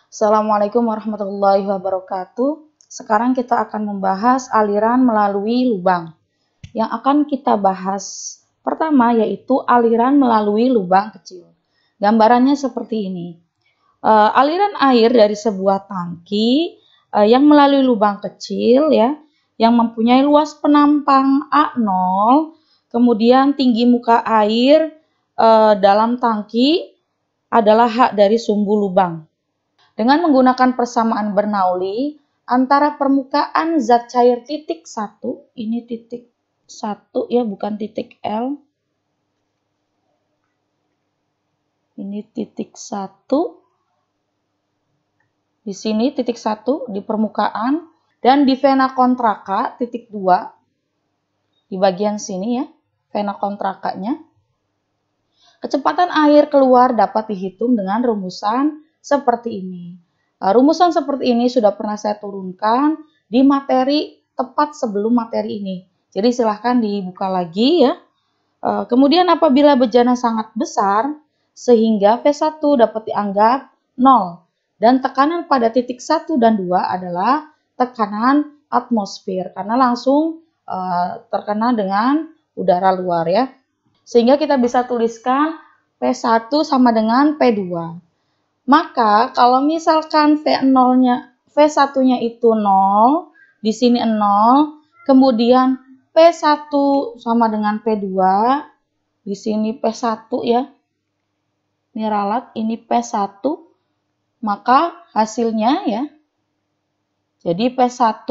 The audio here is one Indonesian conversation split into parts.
Assalamualaikum warahmatullahi wabarakatuh. Sekarang kita akan membahas aliran melalui lubang. Yang akan kita bahas pertama yaitu aliran melalui lubang kecil. Gambarannya seperti ini. Aliran air dari sebuah tangki yang melalui lubang kecil ya, yang mempunyai luas penampang A0, kemudian tinggi muka air dalam tangki adalah H dari sumbu lubang. Dengan menggunakan persamaan Bernoulli antara permukaan zat cair titik 1, ini titik 1 ya, bukan titik L. Ini titik 1. Di sini titik 1 di permukaan dan di vena kontraka titik 2 di bagian sini ya, vena kontrakanya. Kecepatan air keluar dapat dihitung dengan rumusan seperti ini. Rumusan seperti ini sudah pernah saya turunkan di materi tepat sebelum materi ini. Jadi silahkan dibuka lagi ya. Kemudian apabila bejana sangat besar sehingga V1 dapat dianggap 0 dan tekanan pada titik 1 dan 2 adalah tekanan atmosfer karena langsung terkena dengan udara luar ya. Sehingga kita bisa tuliskan P1 sama dengan P2. Maka kalau misalkan V1-nya itu 0, di sini 0, kemudian P1 sama dengan P2, di sini P1 ya. Ini ralat, ini P1, maka hasilnya ya. Jadi P1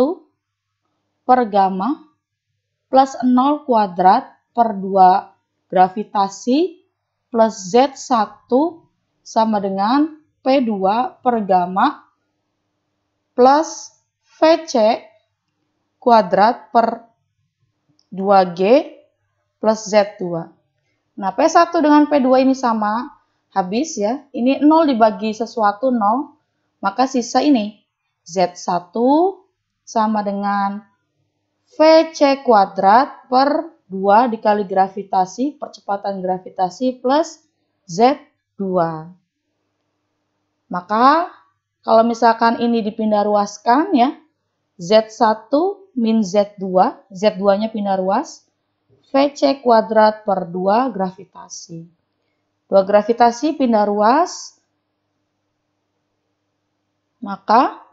per gamma plus 0 kuadrat per 2 gravitasi plus Z1 sama dengan P2 per gamma plus VC kuadrat per 2G plus Z2. Nah, P1 dengan P2 ini sama, habis ya. Ini 0 dibagi sesuatu 0, maka sisa ini. Z1 sama dengan VC kuadrat per 2 dikali gravitasi, percepatan gravitasi plus Z2. Maka kalau misalkan ini dipindah ruaskan ya, Z1 min Z2, Z2-nya pindah ruas, VC kuadrat per 2 gravitasi. 2 gravitasi pindah ruas, maka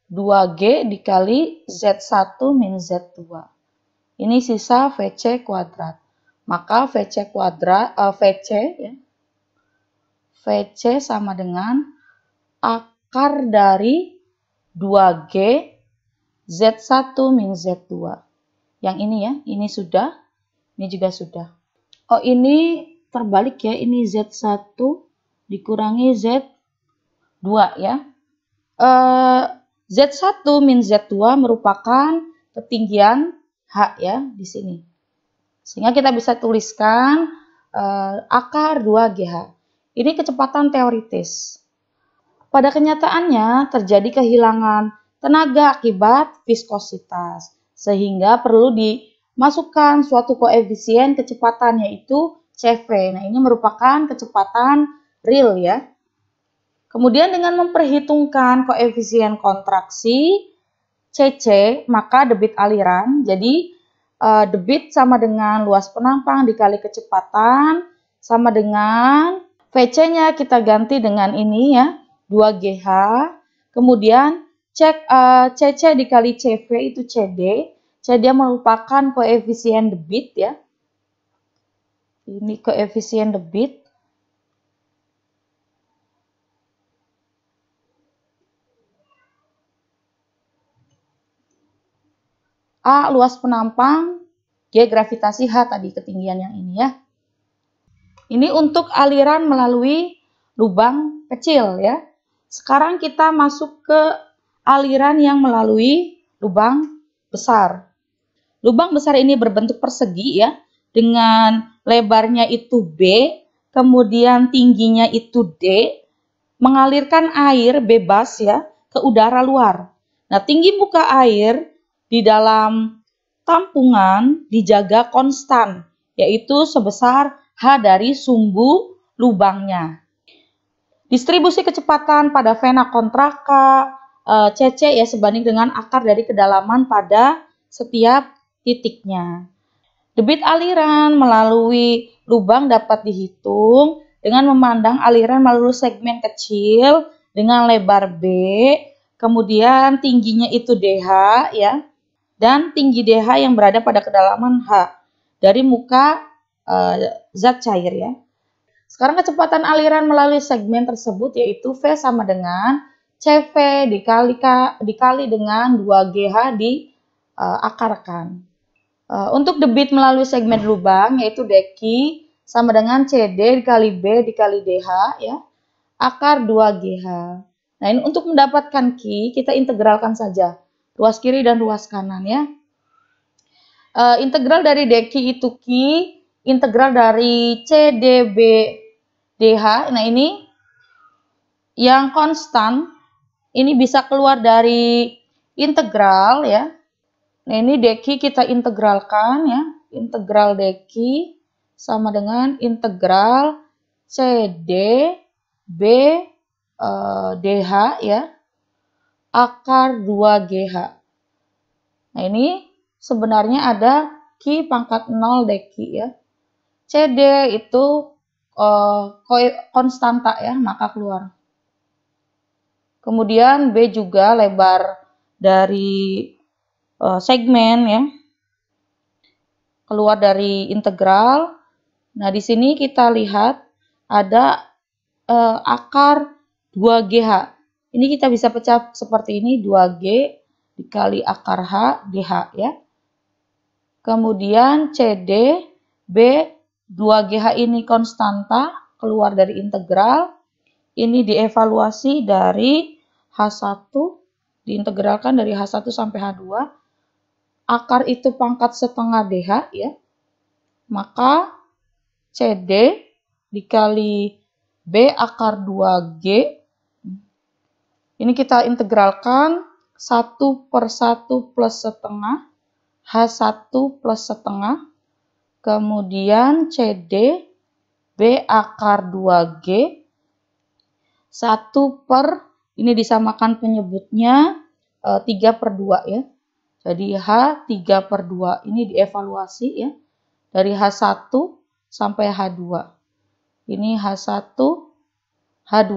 2G dikali Z1 min Z2. Ini sisa VC kuadrat. Maka VC kuadrat, VC sama dengan akar dari 2G Z1 min Z2. Yang ini ya, ini sudah, ini juga sudah. Oh, ini terbalik ya, ini Z1 dikurangi Z2 ya. Z1 min Z2 merupakan ketinggian H ya di sini. Sehingga kita bisa tuliskan akar 2GH. Ini kecepatan teoritis. Pada kenyataannya terjadi kehilangan tenaga akibat viskositas, sehingga perlu dimasukkan suatu koefisien kecepatan yaitu CV. Nah, ini merupakan kecepatan real ya. Kemudian dengan memperhitungkan koefisien kontraksi CC, maka debit aliran, jadi debit sama dengan luas penampang dikali kecepatan sama dengan VC-nya kita ganti dengan ini ya, 2GH, kemudian cek CC dikali CV itu CD. CD merupakan koefisien debit ya. Ini koefisien debit. A luas penampang, G gravitasi, H tadi ketinggian yang ini ya. Ini untuk aliran melalui lubang kecil ya. Sekarang kita masuk ke aliran yang melalui lubang besar. Lubang besar ini berbentuk persegi ya, dengan lebarnya itu B, kemudian tingginya itu D, mengalirkan air bebas ya ke udara luar. Nah, tinggi muka air di dalam tampungan dijaga konstan, yaitu sebesar H dari sumbu lubangnya. Distribusi kecepatan pada vena kontraka CC ya sebanding dengan akar dari kedalaman pada setiap titiknya. Debit aliran melalui lubang dapat dihitung dengan memandang aliran melalui segmen kecil dengan lebar B, kemudian tingginya itu DH ya, dan tinggi DH yang berada pada kedalaman H dari muka zat cair ya. Sekarang kecepatan aliran melalui segmen tersebut yaitu V sama dengan CV dikali dengan 2GH diakarkan. Untuk debit melalui segmen lubang yaitu deki sama dengan CD dikali B dikali DH ya, akar 2GH. Nah ini untuk mendapatkan Q kita integralkan saja ruas kiri dan ruas kanan ya. Integral dari deki itu Q, integral dari CDB DH, nah ini yang konstan, ini bisa keluar dari integral ya. Nah ini deki kita integralkan ya, integral deki sama dengan integral CD B DH ya, akar 2GH. Nah ini sebenarnya ada Q pangkat 0 deki ya. CD itu konstanta ya, maka keluar. Kemudian B juga lebar dari segmen ya, keluar dari integral. Nah di sini kita lihat ada akar 2GH. Ini kita bisa pecah seperti ini, 2G dikali akar H DH ya. Kemudian CD B 2GH ini konstanta, keluar dari integral. Ini dievaluasi dari H1, diintegralkan dari H1 sampai H2. Akar itu pangkat setengah DH ya. Maka CD dikali B akar 2G. Ini kita integralkan 1/1 plus setengah, H1 plus setengah. Kemudian CD B akar 2G 1 per, ini disamakan penyebutnya 3/2 ya. Jadi H 3/2 ini dievaluasi ya. Dari H1 sampai H2. Ini H1, H2.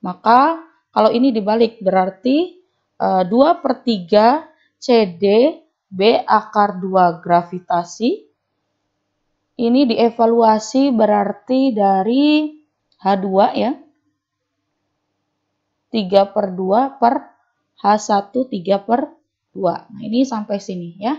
Maka kalau ini dibalik berarti 2/3 CD B akar 2 gravitasi. Ini dievaluasi berarti dari H2 ya. 3/2 per H1 3/2. Nah ini sampai sini ya.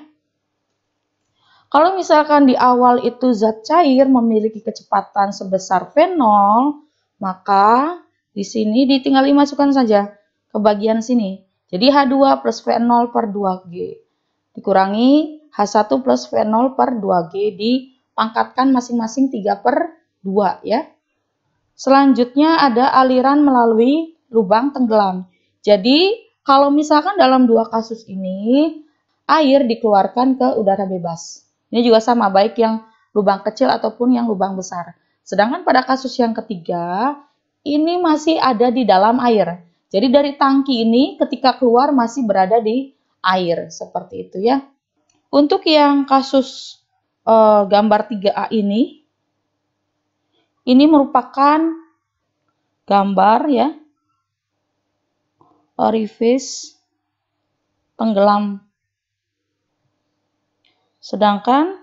Kalau misalkan di awal itu zat cair memiliki kecepatan sebesar V0, maka di sini ditinggal dimasukkan saja ke bagian sini. Jadi H2 plus V0 per 2G. Dikurangi H1 plus V0 per 2G dipangkatkan masing-masing 3/2 ya. Selanjutnya ada aliran melalui lubang tenggelam. Jadi kalau misalkan dalam dua kasus ini air dikeluarkan ke udara bebas. Ini juga sama baik yang lubang kecil ataupun yang lubang besar. Sedangkan pada kasus yang ketiga ini masih ada di dalam air. Jadi dari tangki ini ketika keluar masih berada di air, seperti itu ya. Untuk yang kasus gambar 3A ini merupakan gambar ya, orifice tenggelam. Sedangkan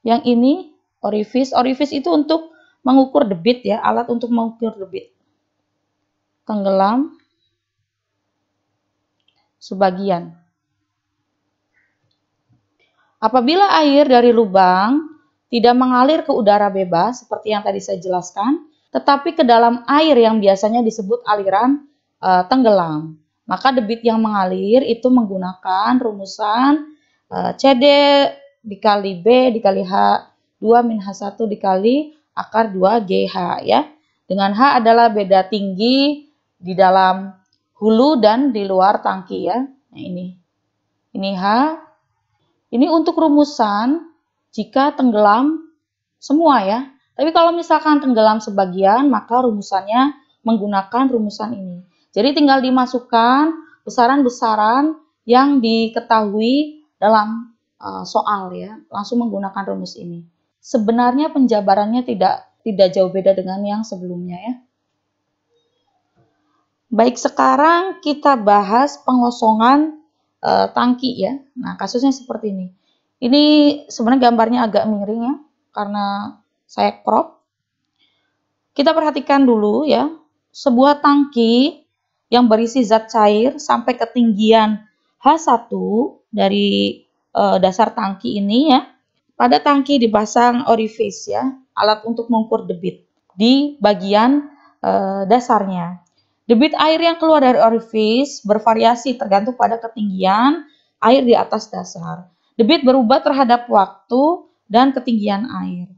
yang ini orifice itu untuk mengukur debit ya, alat untuk mengukur debit. Tenggelam sebagian. Apabila air dari lubang tidak mengalir ke udara bebas seperti yang tadi saya jelaskan, tetapi ke dalam air yang biasanya disebut aliran tenggelam, maka debit yang mengalir itu menggunakan rumusan CD dikali B dikali H2 min H1 dikali akar 2GH ya. Dengan H adalah beda tinggi di dalam hulu dan di luar tangki ya. Nah ini H. Ini untuk rumusan jika tenggelam semua ya. Tapi kalau misalkan tenggelam sebagian, maka rumusannya menggunakan rumusan ini. Jadi tinggal dimasukkan besaran-besaran yang diketahui dalam soal ya, langsung menggunakan rumus ini. Sebenarnya penjabarannya tidak jauh beda dengan yang sebelumnya ya. Baik, sekarang kita bahas pengosongan tangki ya. Nah, kasusnya seperti ini. Ini sebenarnya gambarnya agak miring ya, karena saya crop. Kita perhatikan dulu ya, sebuah tangki yang berisi zat cair sampai ketinggian H1 dari dasar tangki ini ya. Pada tangki dipasang orifice ya, alat untuk mengukur debit di bagian dasarnya. Debit air yang keluar dari orifice bervariasi tergantung pada ketinggian air di atas dasar. Debit berubah terhadap waktu dan ketinggian air.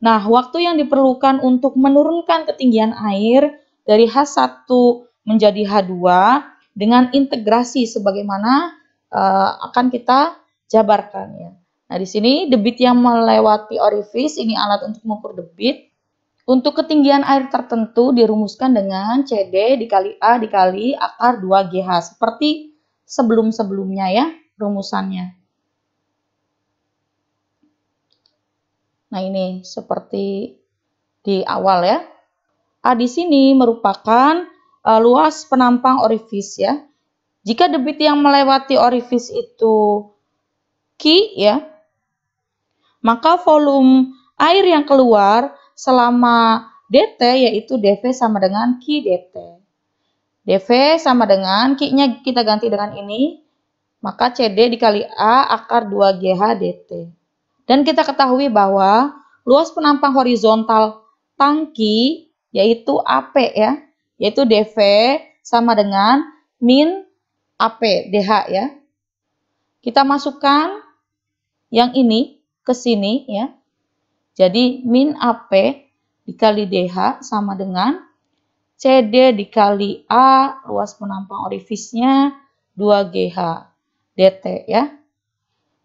Nah, waktu yang diperlukan untuk menurunkan ketinggian air dari H1 menjadi H2 dengan integrasi sebagaimana akan kita jabarkan ya. Nah, di sini debit yang melewati orifice, ini alat untuk mengukur debit. Untuk ketinggian air tertentu dirumuskan dengan CD dikali A dikali akar 2GH. Seperti sebelum-sebelumnya ya rumusannya. Nah, ini seperti di awal ya. A di sini merupakan luas penampang orifice ya. Jika debit yang melewati orifice itu Q ya, maka volume air yang keluar selama dt yaitu dV sama dengan Q dt. dV sama dengan Q-nya kita ganti dengan ini, maka CD dikali A akar 2GH dt. Dan kita ketahui bahwa luas penampang horizontal tangki yaitu AP ya, yaitu dV sama dengan min AP dH ya. Kita masukkan yang ini ke sini ya. Jadi min AP dikali DH sama dengan CD dikali A luas penampang orifice-nya 2GH dt ya.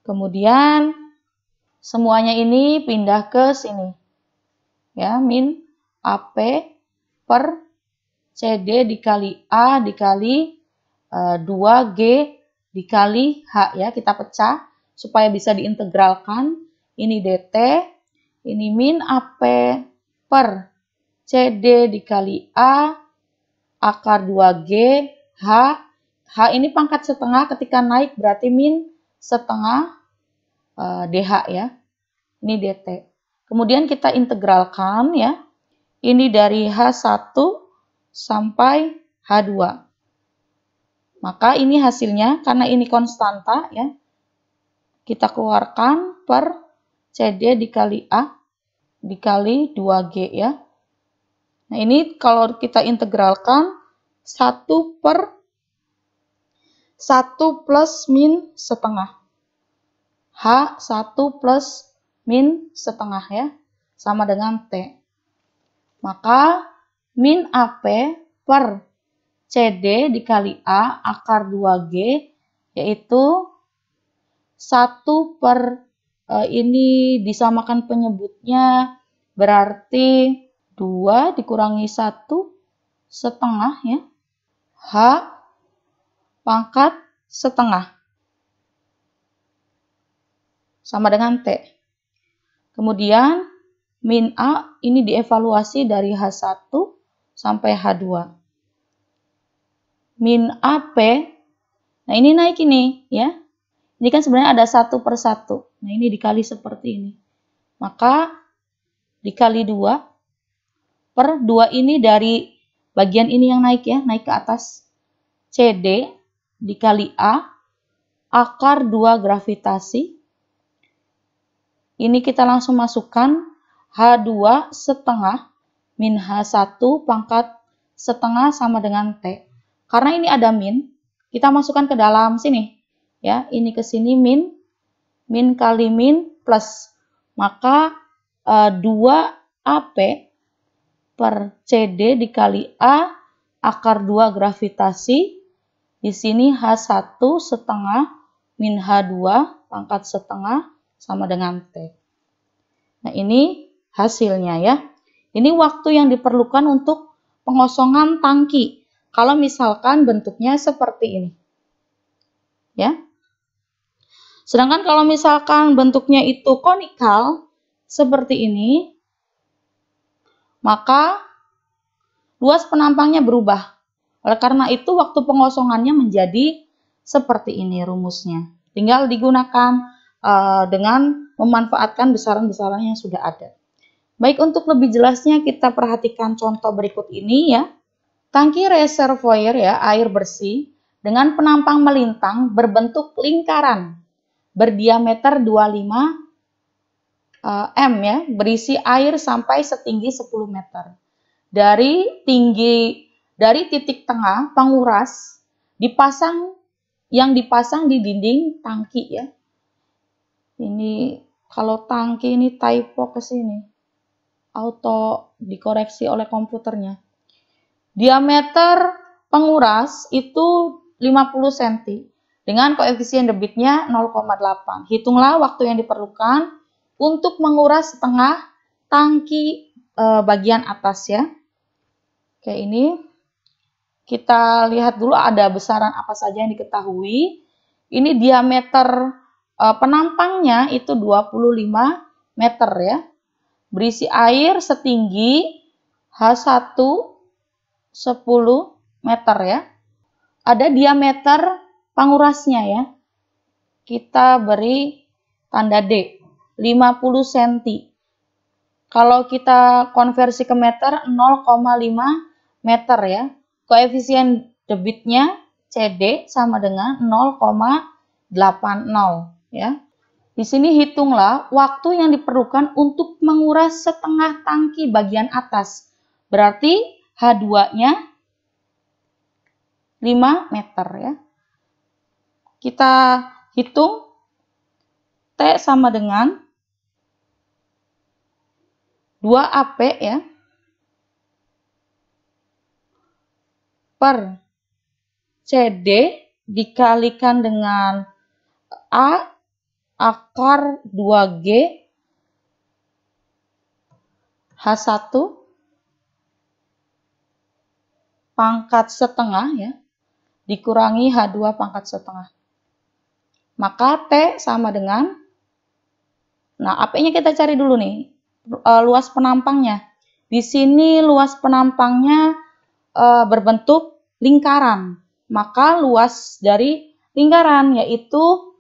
Kemudian semuanya ini pindah ke sini. Ya, min AP per CD dikali A dikali 2G dikali H ya, kita pecah supaya bisa diintegralkan. Ini dt, ini min AP per CD dikali A akar 2G H. H ini pangkat setengah, ketika naik berarti min setengah DH ya. Ini dt. Kemudian kita integralkan ya. Ini dari H1 sampai H2. Maka ini hasilnya, karena ini konstanta ya, kita keluarkan per CD dikali A dikali 2G ya. Nah, ini kalau kita integralkan 1 per 1 plus min setengah. H1 plus min setengah ya, sama dengan T. Maka min AP per CD dikali A akar 2G yaitu 1 per ini disamakan penyebutnya berarti 2 dikurangi 1 setengah ya. H pangkat setengah sama dengan T. Kemudian min A ini dievaluasi dari H1 sampai H2. Min AP, nah ini naik ini ya. Ini kan sebenarnya ada 1 per 1. Nah ini dikali seperti ini. Maka dikali 2 per 2 ini dari bagian ini yang naik ya, naik ke atas. CD dikali A akar 2 gravitasi. Ini kita langsung masukkan H2 setengah min H1 pangkat setengah sama dengan T. Karena ini ada min, kita masukkan ke dalam sini. Ya, ini ke sini min kali min plus. Maka 2AP per CD dikali A akar 2 gravitasi. Di sini H1 setengah min H2 pangkat setengah sama dengan T. Nah, ini hasilnya ya. Ini waktu yang diperlukan untuk pengosongan tangki. Kalau misalkan bentuknya seperti ini. Ya. Sedangkan kalau misalkan bentuknya itu konikal seperti ini, maka luas penampangnya berubah. Oleh karena itu waktu pengosongannya menjadi seperti ini rumusnya. Tinggal digunakan dengan memanfaatkan besaran-besaran yang sudah ada. Baik, untuk lebih jelasnya kita perhatikan contoh berikut ini ya. Tangki reservoir ya, air bersih dengan penampang melintang berbentuk lingkaran berdiameter 25 m ya, berisi air sampai setinggi 10 meter. Dari titik tengah penguras yang dipasang di dinding tangki ya. Ini kalau tangki ini typo ke sini. Auto dikoreksi oleh komputernya. Diameter penguras itu 50 cm dengan koefisien debitnya 0,8. Hitunglah waktu yang diperlukan untuk menguras setengah tangki bagian atas ya. Oke, ini kita lihat dulu ada besaran apa saja yang diketahui. Ini diameter penampangnya itu 25 meter ya. Berisi air setinggi H1 10 meter ya. Ada diameter pengurasnya ya. Kita beri tanda D, 50 cm. Kalau kita konversi ke meter 0,5 meter ya. Koefisien debitnya CD sama dengan 0,80 ya. Di sini hitunglah waktu yang diperlukan untuk menguras setengah tangki bagian atas. Berarti H2-nya 5 meter ya. Kita hitung T sama dengan 2AP ya. Per CD dikalikan dengan A akar 2G H1 pangkat setengah ya, dikurangi H2 pangkat setengah. Maka T sama dengan, nah AP-nya kita cari dulu nih, luas penampangnya. Di sini luas penampangnya berbentuk lingkaran. Maka luas dari lingkaran yaitu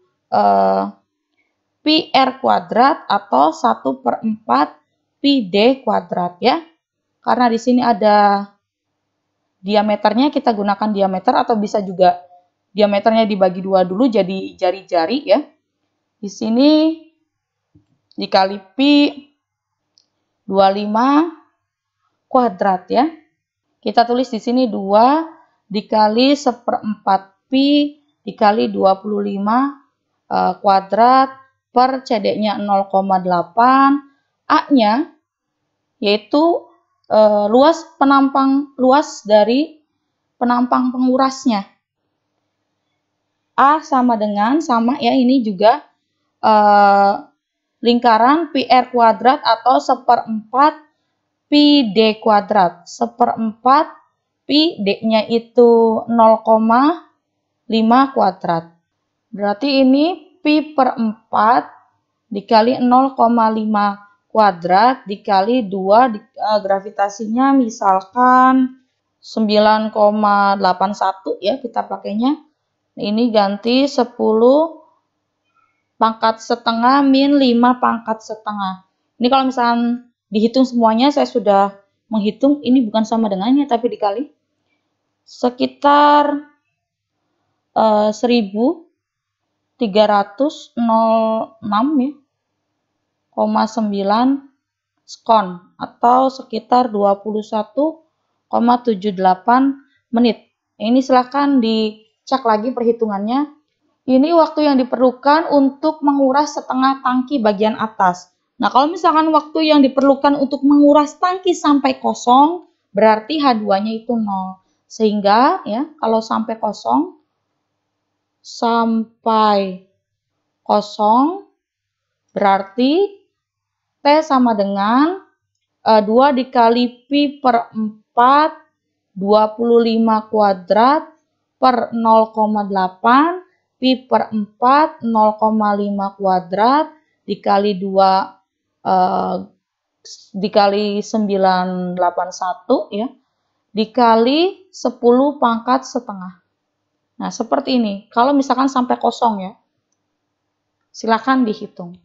pi R kuadrat atau 1/4 pi D kuadrat ya. Karena di sini ada diameternya, kita gunakan diameter atau bisa juga diameternya dibagi 2 dulu jadi jari-jari ya. Di sini dikali pi 25 kuadrat ya. Kita tulis di sini 2 dikali 1/4 pi dikali 25 kuadrat per CD-nya 0,8, A-nya yaitu luas dari penampang pengurasnya. A sama dengan, sama ya, ini juga lingkaran pi R kuadrat atau 1/4 pi D kuadrat. 1/4 pi D-nya itu 0,5 kuadrat. Berarti ini pi per 4 dikali 0,5 kuadrat dikali 2, gravitasinya misalkan 9,81 ya kita pakainya. Ini ganti 10 pangkat setengah min 5 pangkat setengah. Ini kalau misalkan dihitung semuanya, saya sudah menghitung, ini bukan sama dengannya tapi dikali. Sekitar 1306 ya, 0,9 skon atau sekitar 21,78 menit. Ini silahkan dicek lagi perhitungannya. Ini waktu yang diperlukan untuk menguras setengah tangki bagian atas. Nah, kalau misalkan waktu yang diperlukan untuk menguras tangki sampai kosong, berarti H2-nya itu 0. Sehingga ya, kalau sampai kosong berarti T sama dengan 2 dikali pi per 4 25 kuadrat per 0,8 pi per 4 0,5 kuadrat dikali 2 dikali 981 ya, dikali 10 pangkat setengah. Nah, seperti ini. Kalau misalkan sampai kosong ya, silakan dihitung.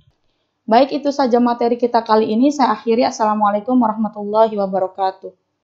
Baik, itu saja materi kita kali ini. Saya akhiri. Assalamualaikum warahmatullahi wabarakatuh.